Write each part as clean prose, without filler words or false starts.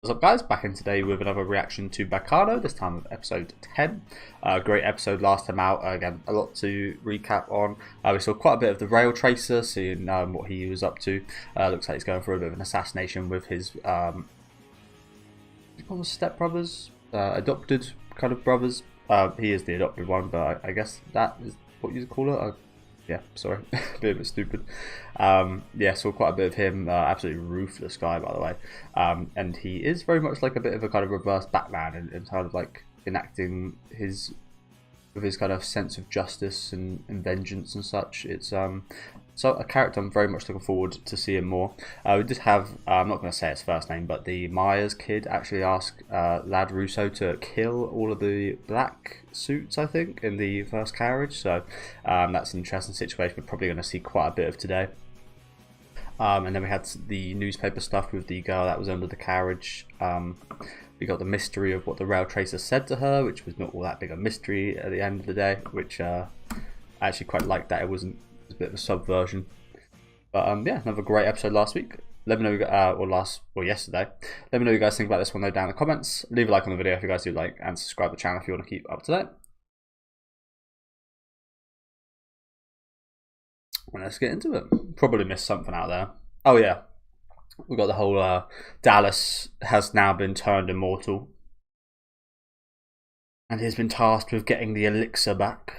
What's up, guys? Back in today with another reaction to Baccano, this time with episode 10. Great episode last time out. Again, a lot to recap on. We saw quite a bit of the rail tracer, seeing what he was up to. Looks like he's going for a bit of an assassination with his stepbrothers, adopted kind of brothers. He is the adopted one, but I guess that is what you'd call it. Yeah, sorry, a bit stupid. Yeah, saw quite a bit of him. Absolutely ruthless guy, by the way. And he is very much like a bit of a kind of reverse Batman in kind of like enacting his with his kind of sense of justice and vengeance and such. It's so a character I'm very much looking forward to seeing more. We did have, I'm not going to say his first name, but the Myers kid actually asked Lad Russo to kill all of the black suits, I think, in the first carriage. So that's an interesting situation we're probably going to see quite a bit of today. And then we had the newspaper stuff with the girl that was under the carriage. We got the mystery of what the rail tracer said to her, which was not all that big a mystery at the end of the day, which I actually quite liked that it wasn't a bit of a subversion. But yeah, another great episode last week. Let me know, or yesterday. Let me know what you guys think about this one though down in the comments. Leave a like on the video if you guys do like, and subscribe to the channel if you want to keep up to date. And let's get into it. Probably missed something out there. Oh yeah, we got the whole Dallas has now been turned immortal, and he's been tasked with getting the elixir back.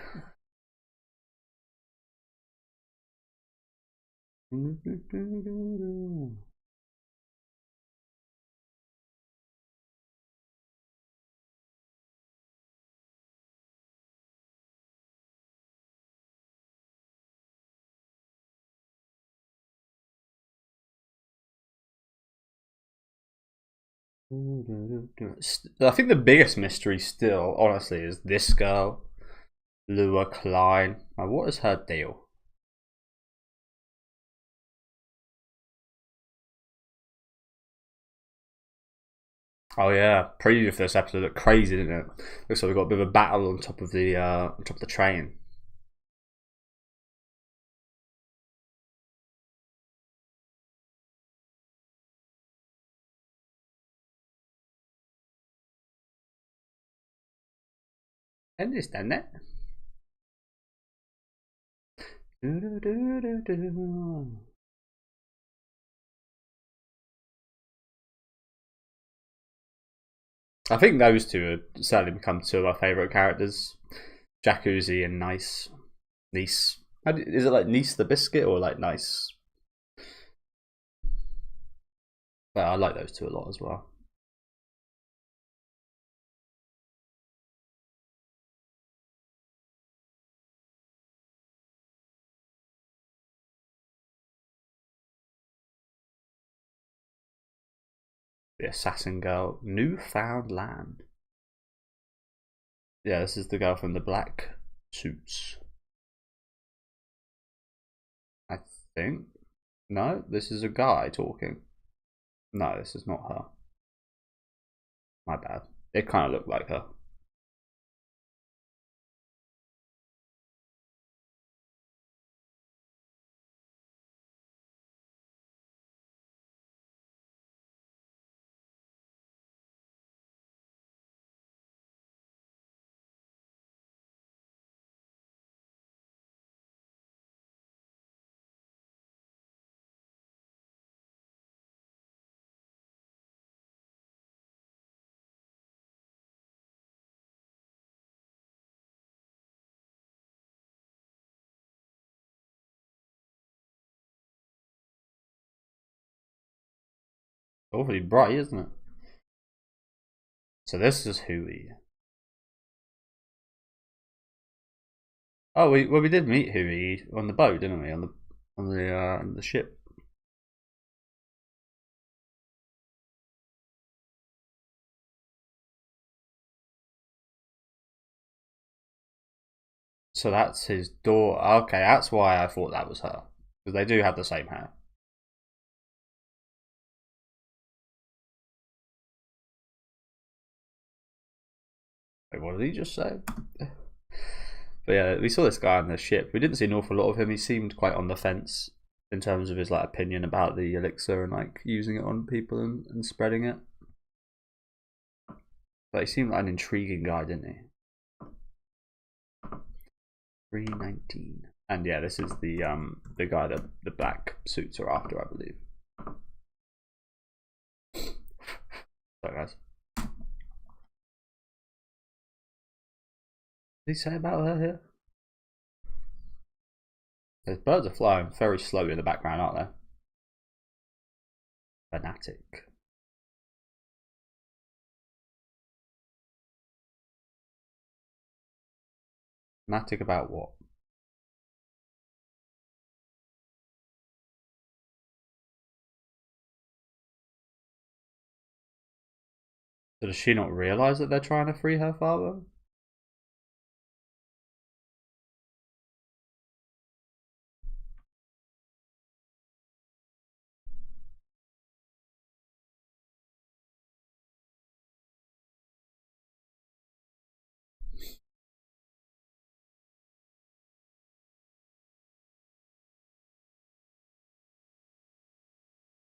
I think the biggest mystery still, honestly, is this girl, Lua Klein. Now, what is her deal? Oh yeah, preview for this episode looked crazy, didn't it? Looks like we've got a bit of a battle on top of the train. Understand that? I think those two have certainly become two of our favourite characters. Jacuzzi and Nice. Nice. Is it like Nice the biscuit or like Nice? But I like those two a lot as well. The assassin girl, Newfoundland. Yeah, this is the girl from the black suits. I think. No, this is a guy talking. No, this is not her. My bad. It kind of looked like her. Awfully bright, isn't it? So this is Hui. Oh, we did meet Hui on the boat, didn't we? On the ship. So that's his daughter. Okay, that's why I thought that was her, because they do have the same hair. Wait, what did he just say? But yeah, we saw this guy on the ship. We didn't see an awful lot of him. He seemed quite on the fence in terms of his like opinion about the elixir and like using it on people and spreading it. But he seemed like an intriguing guy, didn't he? 319. And yeah, this is the guy that the black suits are after, I believe. Sorry, guys. What did he say about her here? Those birds are flying very slowly in the background, aren't they? Fanatic. Fanatic about what? So does she not realise that they're trying to free her father?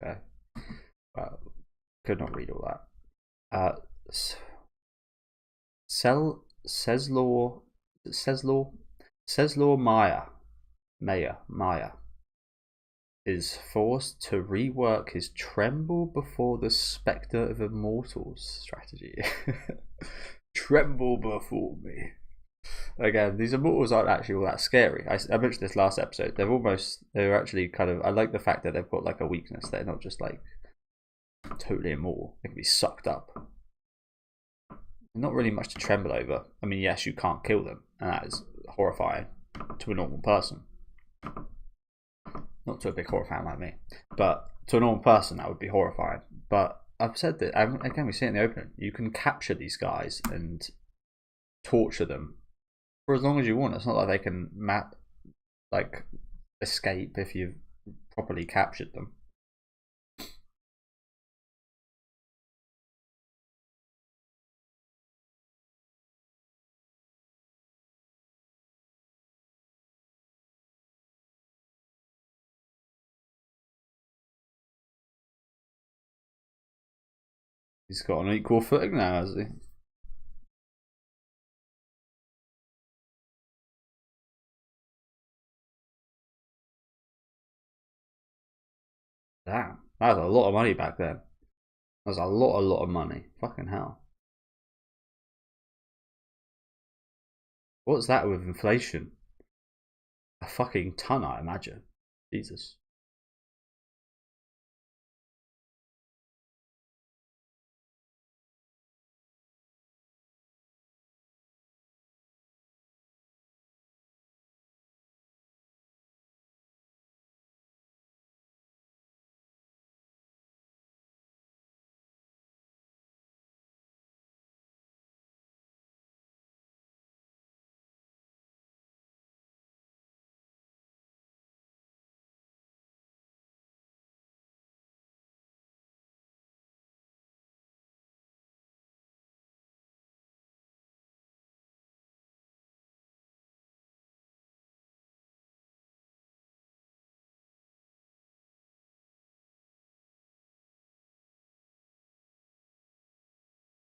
Okay. Could not read all that. Seslaw Maya is forced to rework his tremble before the spectre of immortals strategy. Tremble before me. Again, these immortals aren't actually all that scary. I mentioned this last episode. They're actually kind of. I like the fact that they've got like a weakness. They're not just like totally immortal. They can be sucked up. Not really much to tremble over. I mean, yes, you can't kill them, and that is horrifying to a normal person. Not to a big horror fan like me, but to a normal person that would be horrifying. But I've said that again. We see it in the opening. You can capture these guys and torture them for as long as you want. It's not like they can escape if you've properly captured them. He's got an equal footing now, has he? Damn, that was a lot of money back then. That was a lot of money. Fucking hell. What's that with inflation? A fucking ton, I imagine. Jesus.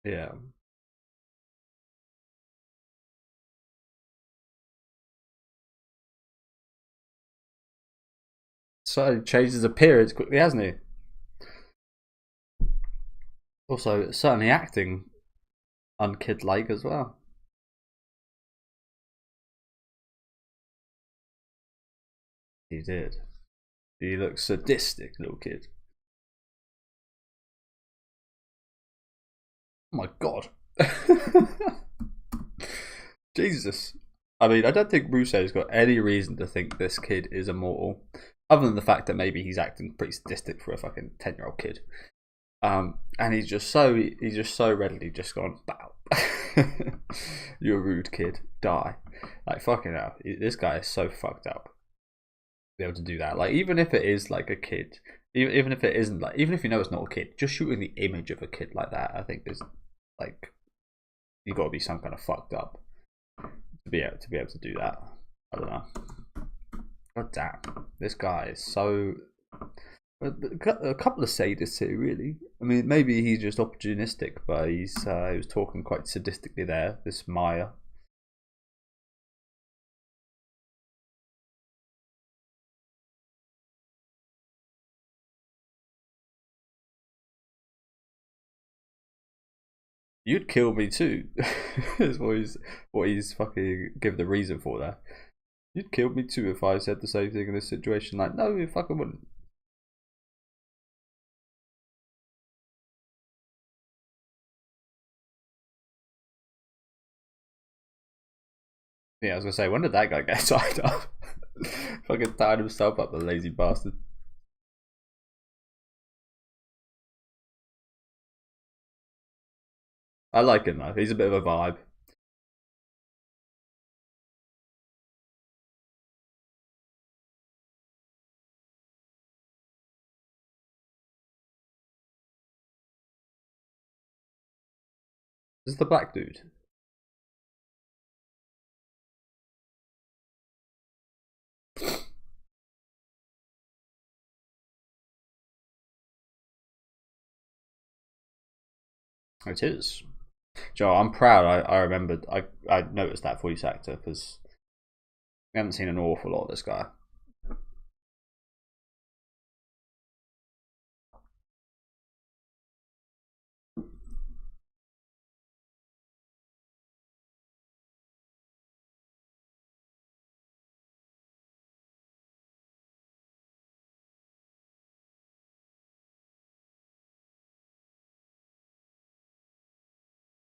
Yeah. So he changed his appearance quickly, hasn't he? Also, certainly acting unkid-like as well. He did. He looks sadistic, little kid. Oh my god. Jesus. I mean, I don't think Russo's got any reason to think this kid is immortal, other than the fact that maybe he's acting pretty sadistic for a fucking 10-year-old kid. And he's just so readily just gone, bow. You're a rude kid, die. Like, fucking hell, this guy is so fucked up to be able to do that. Like, even if it is like a kid, even if it isn't, like, even if you know it's not a kid, just shooting the image of a kid like that, I think is like, you got to be some kind of fucked up to be able to do that. I don't know. God damn, this guy is so. A couple of sadists here, really. I mean, maybe he's just opportunistic, but he was talking quite sadistically there. This Maya. You'd kill me too. Is what he's fucking give the reason for that. You'd kill me too if I said the same thing in this situation. Like, no, you fucking wouldn't. Yeah, I was gonna say, when did that guy get tied up? Fucking tied himself up, the lazy bastard. I like him though. He's a bit of a vibe. This is the black dude. It is. Joe, I'm proud. I remembered. I noticed that voice actor because we haven't seen an awful lot of this guy.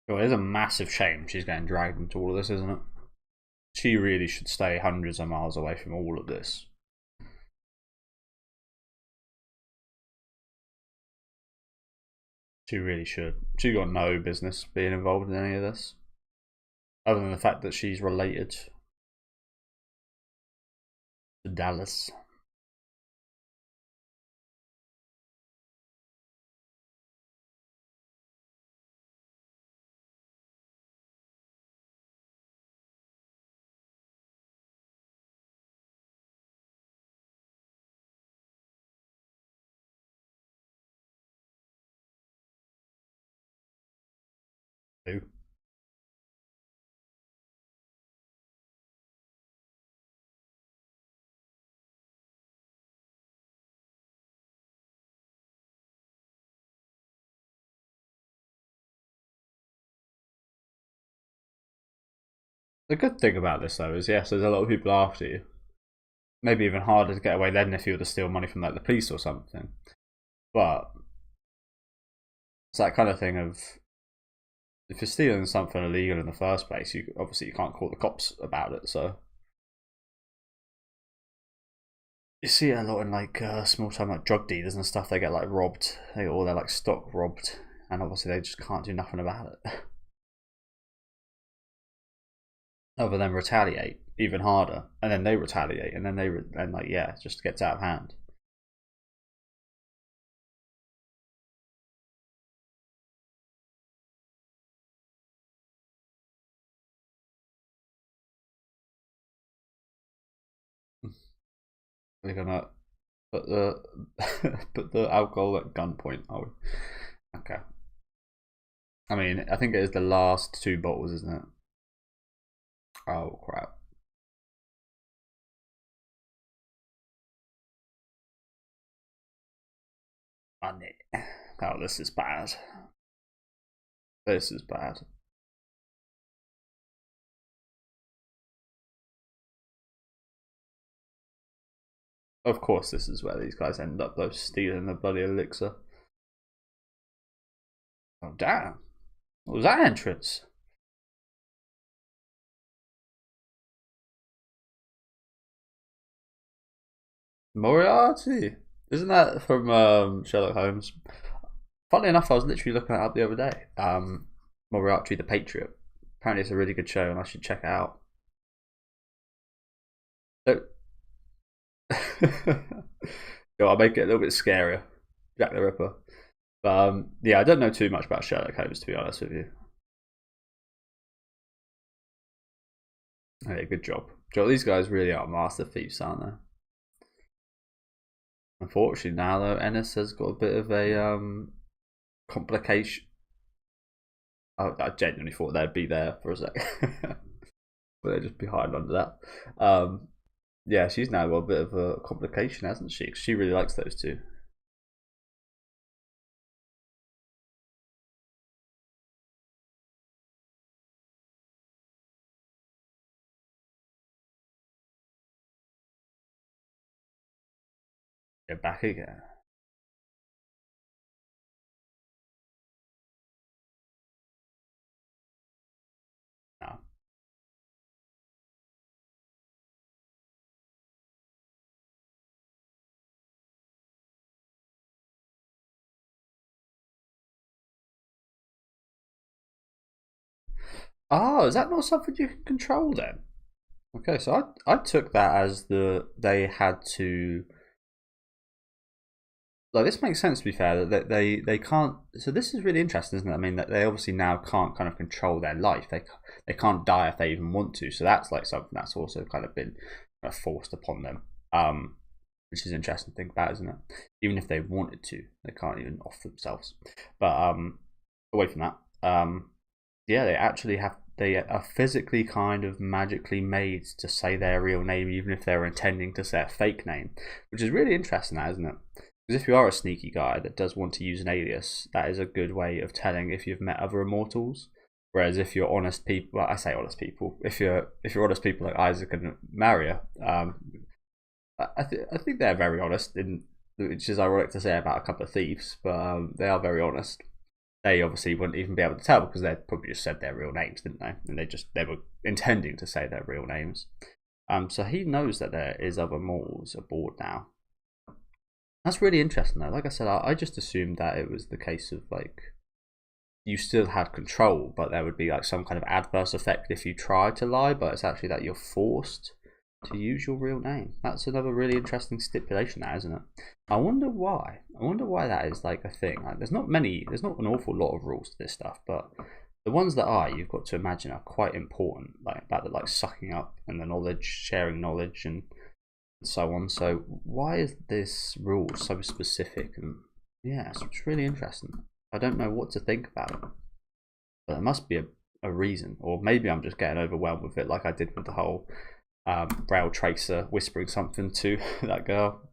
Well, it is a massive shame she's getting dragged into all of this, isn't it? She really should stay hundreds of miles away from all of this. She really should. She got no business being involved in any of this, other than the fact that she's related to Dallas. Who? The good thing about this though is yes, there's a lot of people after you. Maybe even harder to get away than if you were to steal money from like the police or something. But it's that kind of thing of if you're stealing something illegal in the first place, you obviously you can't call the cops about it. So you see it a lot in like small time like drug dealers and stuff. They get like robbed, they get all their like stock robbed, and obviously they just can't do nothing about it. Other than retaliate even harder, and then they retaliate, and then and like yeah, it just gets out of hand. We're gonna put the put the alcohol at gunpoint, are we? Okay. I mean, I think it is the last two bottles, isn't it? Oh crap. Money. Oh, this is bad. This is bad. Of course, this is where these guys end up, though, stealing the bloody elixir. Oh, damn. What was that entrance? Moriarty? Isn't that from Sherlock Holmes? Funnily enough, I was literally looking it up the other day. Moriarty the Patriot. Apparently, it's a really good show, and I should check it out. So, I'll make it a little bit scarier. Jack the Ripper. But yeah, I don't know too much about Sherlock Holmes, to be honest with you. Hey, good job. Joe, these guys really are master thieves, aren't they? Unfortunately, now though, Ennis has got a bit of a complication. I genuinely thought they'd be there for a sec, but they're just behind under that. Yeah, she's now got a bit of a complication, hasn't she? 'Cause she really likes those two. Get back again. No. Oh, is that not something you can control then? Okay, so I took that as they had to, like, this makes sense to be fair, that they can't. So this is really interesting, isn't it? I mean, that they obviously now can't kind of control their life. They can't die if they even want to. So that's like something that's also kind of been forced upon them. Which is an interesting to think about, isn't it? Even if they wanted to, they can't even off themselves. But away from that, yeah, they actually have. They are physically kind of magically made to say their real name, even if they're intending to say a fake name, which is really interesting, that isn't it? Because if you are a sneaky guy that does want to use an alias, that is a good way of telling if you've met other immortals. Whereas if you're honest people, well, I say honest people. If you're honest people like Isaac and Maria, I think they're very honest, which is ironic to say about a couple of thieves, but they are very honest. They obviously wouldn't even be able to tell because they probably just said their real names, didn't they? And they were intending to say their real names. So he knows that there is other mortals aboard now. That's really interesting though. Like I said, I just assumed that it was the case of like you still had control, but there would be like some kind of adverse effect if you tried to lie. But it's actually that you're forced to use your real name. That's another really interesting stipulation, now, isn't it? I wonder why. I wonder why that is like a thing. Like, there's not an awful lot of rules to this stuff, but the ones that are, you've got to imagine, are quite important. Like about the like sucking up and the knowledge, sharing knowledge, and so on. So why is this rule so specific? And yeah, it's really interesting. I don't know what to think about it, but there must be a reason, or maybe I'm just getting overwhelmed with it, like I did with the whole rail tracer whispering something to that girl.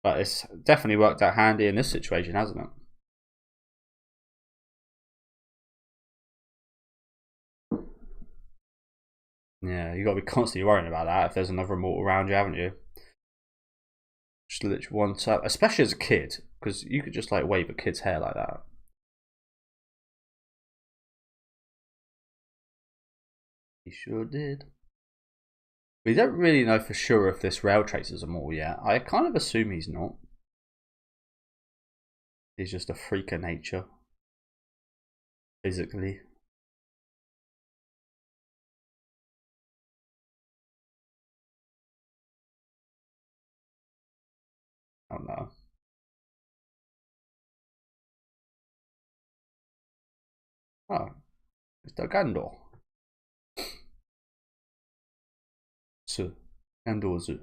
But it's definitely worked out handy in this situation, hasn't it? Yeah, you got to be constantly worrying about that if there's another immortal around you, haven't you? Just literally one tap, especially as a kid, because you could just like wave a kid's hair like that. He sure did. We don't really know for sure if this rail tracer's immortal yet. I kind of assume he's not. He's just a freak of nature, physically. I don't know. Oh, it's Baccano. Su. Gandozu.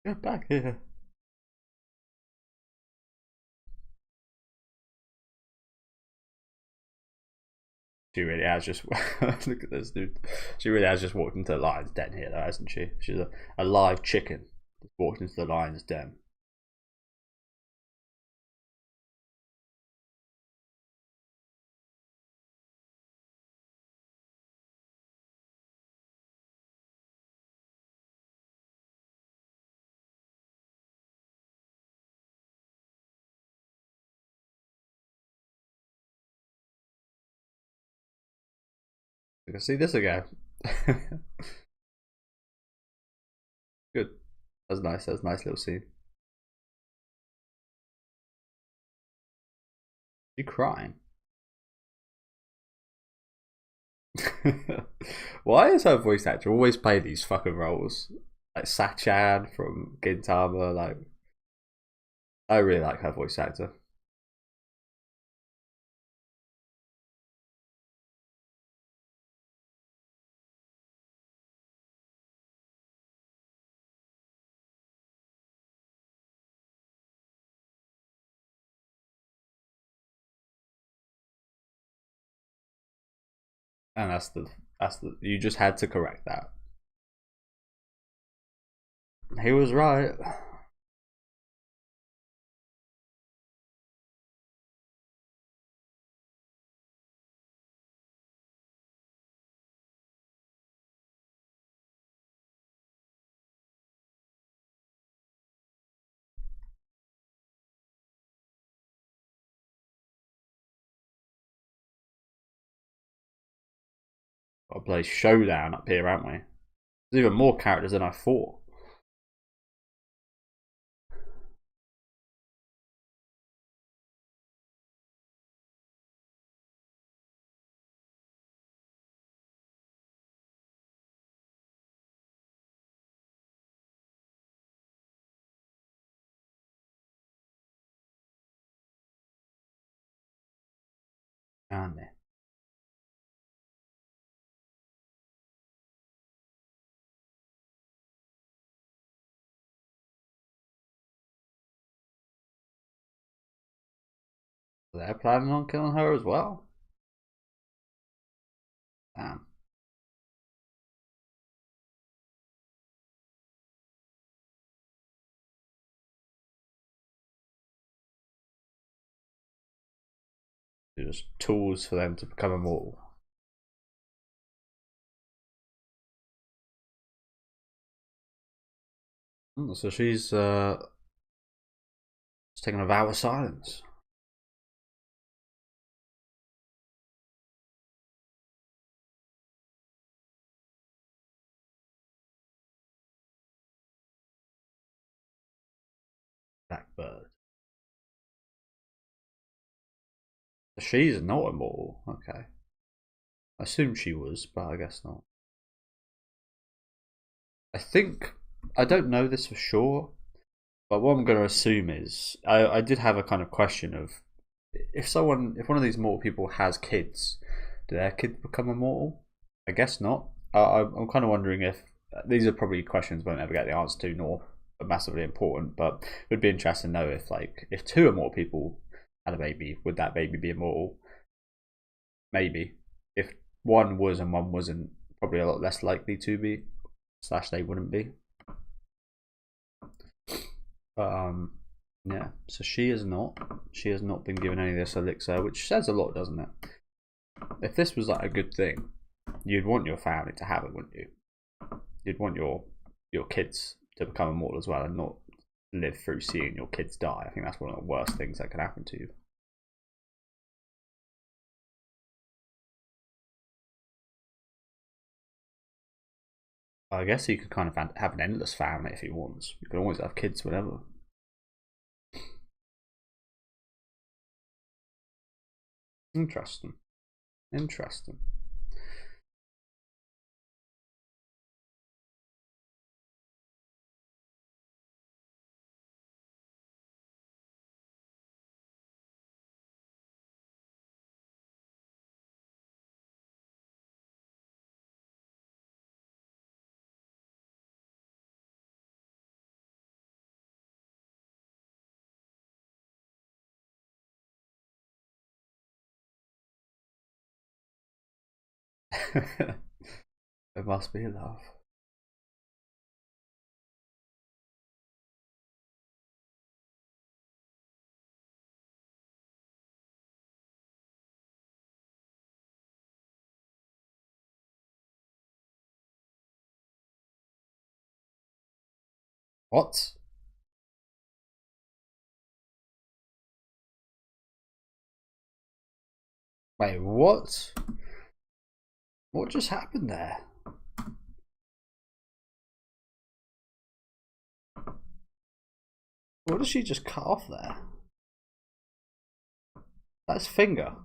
Get back here. She really has just look at this dude. She really has just walked into the lion's den here, though, hasn't she? She's a live chicken that's walked into the lion's den. You can see this again. Good. That's nice. That's a nice little scene. You crying? Why is her voice actor always play these fucking roles? like Sachan from Gintama. Like I really like her voice actor. And that's the you just had to correct that. He was right. Got to play Showdown up here, aren't we? There's even more characters than I thought. Aren't there? They're planning on killing her as well. Damn. Just tools for them to become immortal. So she's taking a vow of silence. Blackbird. She's not immortal. Okay. I assumed she was, but I guess not. I think I don't know this for sure, but what I'm going to assume is I did have a kind of question of if one of these mortal people has kids, do their kids become immortal? I guess not. I'm kind of wondering if these are probably questions we'll never get the answer to, nor are massively important. But it would be interesting to know if two immortal people had a baby, would that baby be immortal? Maybe. If one was and one wasn't, probably a lot less likely to be. Slash, they wouldn't be. But yeah. So she is not. She has not been given any of this elixir, which says a lot, doesn't it? If this was like a good thing, you'd want your family to have it, wouldn't you? You'd want your kids to become immortal as well, and not live through seeing your kids die. I think that's one of the worst things that can happen to you. I guess he could kind of have an endless family if he wants. You can always have kids whenever. Interesting. Interesting. It must be love. What? Wait, what? What just happened there? What did she just cut off there? That's finger.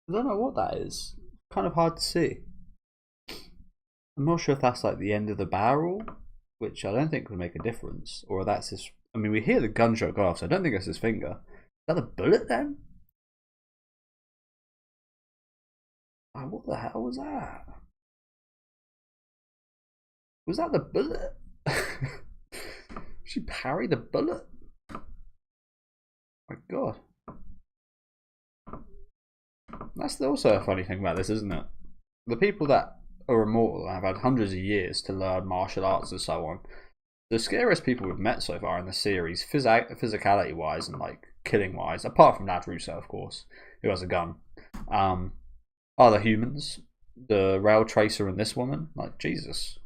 I don't know what that is. Kind of hard to see. I'm not sure if that's like the end of the barrel, which I don't think would make a difference, or that's his. I mean, we hear the gunshot go off, so I don't think it's his finger. Is that a bullet then? Oh, what the hell was that? Was that the bullet? She parried the bullet? My god. That's also a funny thing about this, isn't it? The people that are immortal have had hundreds of years to learn martial arts and so on. The scariest people we've met so far in the series, physicality wise and like killing wise, apart from Lad Russo, of course, who has a gun, are the humans. The rail tracer and this woman, like Jesus.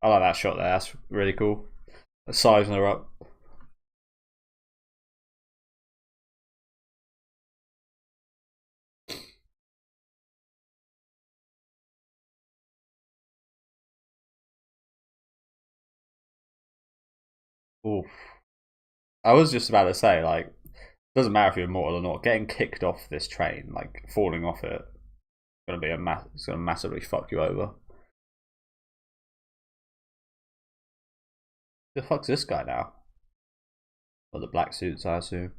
I like that shot there. That's really cool. Sizing her up. Oof. I was just about to say, like, doesn't matter if you're immortal or not. Getting kicked off this train, like falling off it, gonna be it's gonna massively fuck you over. Who the fuck's this guy now? Or the black suits, I assume.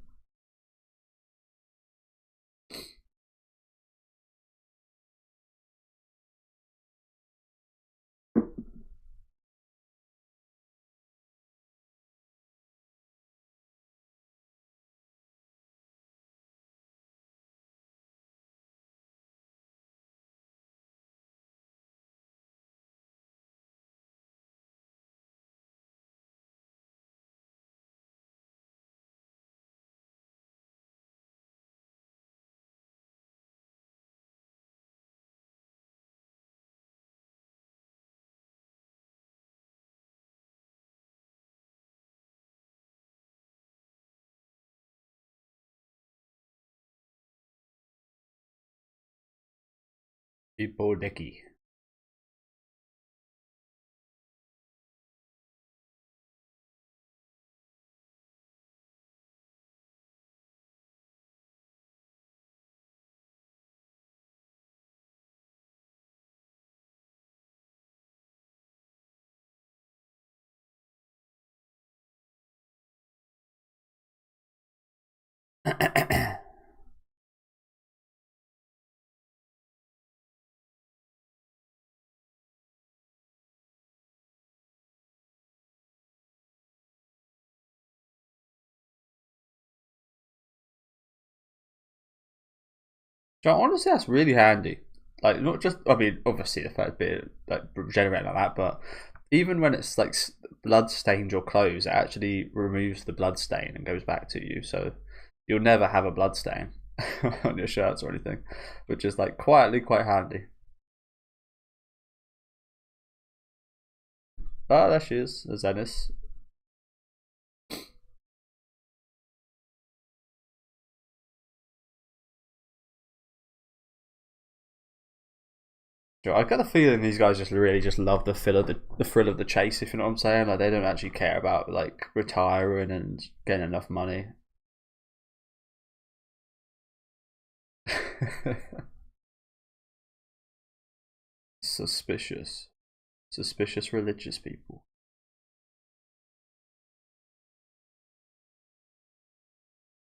People dicky. So honestly, that's really handy. Like, not just, I mean, obviously the fact being like generating like that, but even when it's like blood stained your clothes, it actually removes the blood stain and goes back to you. So you'll never have a blood stain on your shirts or anything, which is like quietly quite handy. Oh, there she is, Zenis. Sure, I got the feeling these guys just really just love the thrill of the chase. If you know what I'm saying, like they don't actually care about like retiring and getting enough money. Suspicious, suspicious religious people.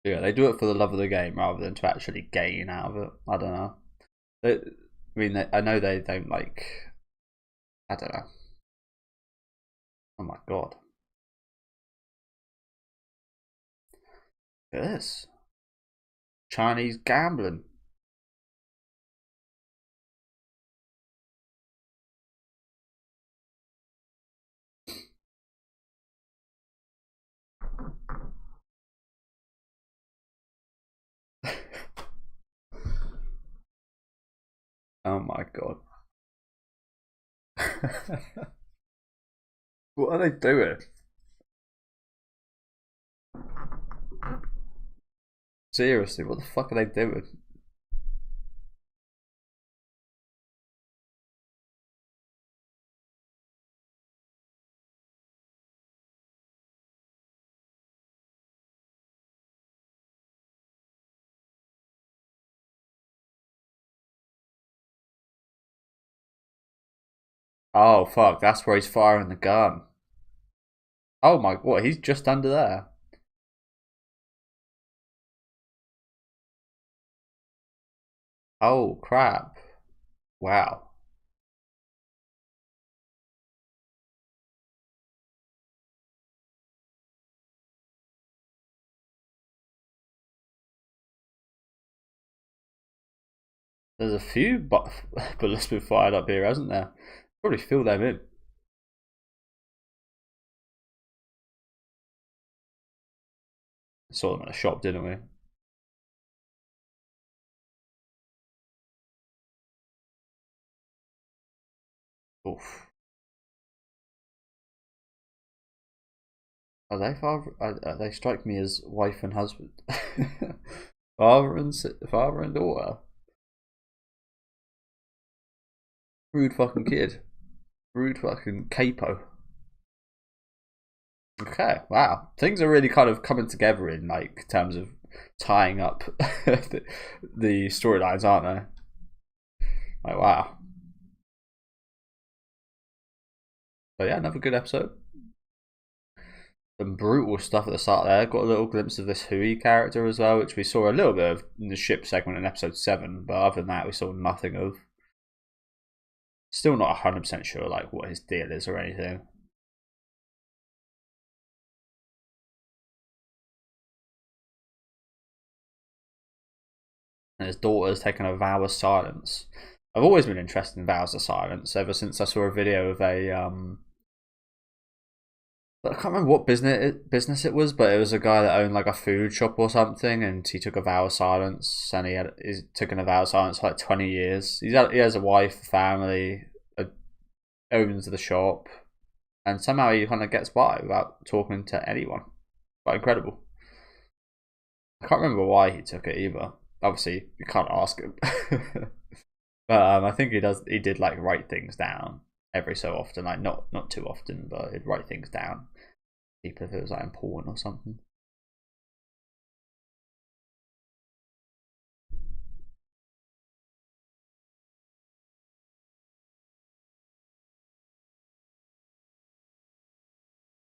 Yeah, they do it for the love of the game rather than to actually gain out of it. I don't know. I mean, I know they don't like. I don't know. Oh my god. Look at this. Chinese gambling. Oh my god. What are they doing? Seriously, what the fuck are they doing? Oh fuck, that's where he's firing the gun. Oh my, what? He's just under there. Oh crap! Wow. There's a few bullets been fired up here, hasn't there? Probably fill them in. Saw them at a shop, didn't we? Oof. Are they father? They strike me as wife and husband, father and daughter. Rude fucking kid. Rude fucking capo. Okay, wow. Things are really kind of coming together in like terms of tying up the storylines, aren't they? Like wow. But yeah, another good episode. Some brutal stuff at the start there. Got a little glimpse of this Hui character as well, which we saw a little bit of in the ship segment in episode 7, but other than that we saw nothing of. Still not 100% sure like what his deal is or anything. And his daughter's taken a vow of silence. I've always been interested in vows of silence ever since I saw a video of a I can't remember what business it was, but it was a guy that owned like a food shop or something, and he took a vow of silence, and he's taken a vow of silence for like 20 years. He has a wife, a family, owns the shop, and somehow he kind of gets by without talking to anyone. Quite incredible. I can't remember why he took it either. Obviously, you can't ask him. But I think he does. He did like write things down every so often, like not too often, but he'd write things down. Even if it was like important or something.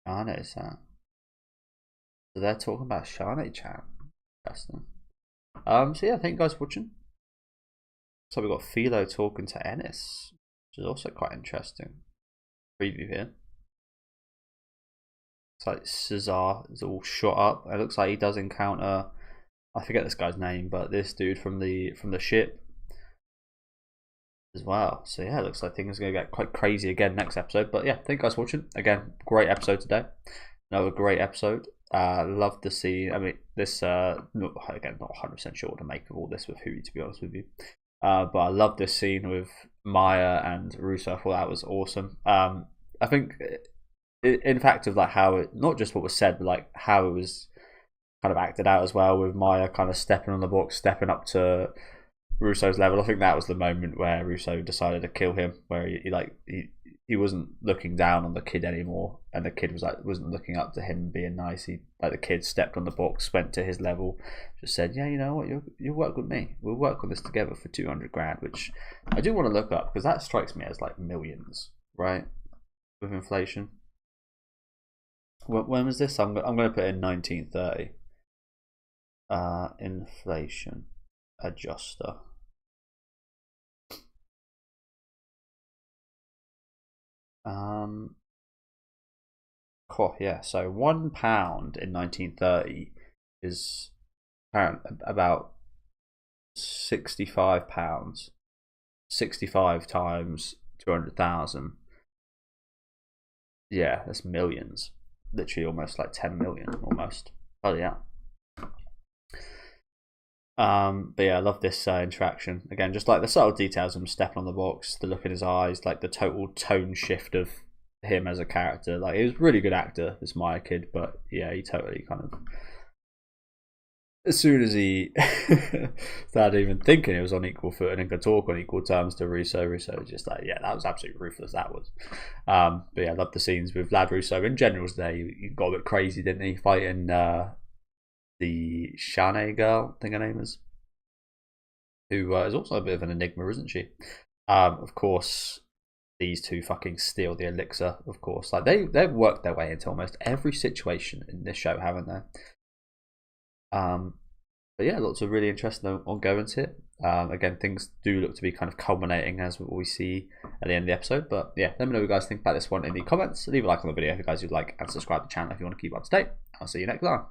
I noticed that. So they're talking about Shane-chan. Interesting. So yeah, thank you guys for watching. So we've got Philo talking to Ennis, which is also quite interesting. Preview here. It's like Cesar is all shot up. It looks like he does encounter, I forget this guy's name, but this dude from the ship as well. So yeah, it looks like things are gonna get quite crazy again next episode. But yeah, thank you guys for watching. Again, great episode today. Another great episode. Love to see. I mean, this again, not 100% sure what to make of all this with Hui, to be honest with you. But I love this scene with Maya and Russo. I thought that was awesome. I think, in fact, of like how it, not just what was said, but like how it was kind of acted out as well, with Maya kind of stepping on the box, stepping up to Russo's level. I think that was the moment where Russo decided to kill him, where he wasn't looking down on the kid anymore, and the kid wasn't looking up to him being nice. He, like, the kid stepped on the box, went to his level, just said, yeah, you know what, you work with me, we'll work on this together for 200 grand, which I do want to look up because that strikes me as like millions, right, with inflation. When was this? I'm going to put in 1930. Inflation adjuster. Cool, yeah. So £1 in 1930 is about £65. 65 times 200,000. Yeah, that's millions. Literally almost like 10 million, almost. Oh yeah. But yeah, I love this interaction. Again, just like the subtle details of him stepping on the box, the look in his eyes, like the total tone shift of him as a character. Like, he was a really good actor, this Maya kid, but yeah, he totally kind of as soon as he started even thinking he was on equal footing and could talk on equal terms to Russo was just like, yeah, that was absolutely ruthless. That was. But yeah, I love the scenes with Vlad Russo in general today. He got a bit crazy, didn't he? Fighting the Shanae girl, I think her name is, who is also a bit of an enigma, isn't she? Of course, these two fucking steal the elixir. Of course, like they've worked their way into almost every situation in this show, haven't they? But yeah, lots of really interesting ongoings here. Again, things do look to be kind of culminating as we see at the end of the episode. But yeah, let me know what you guys think about this one in the comments. Leave a like on the video if you guys would like, and subscribe to the channel if you want to keep up to date. I'll see you next time.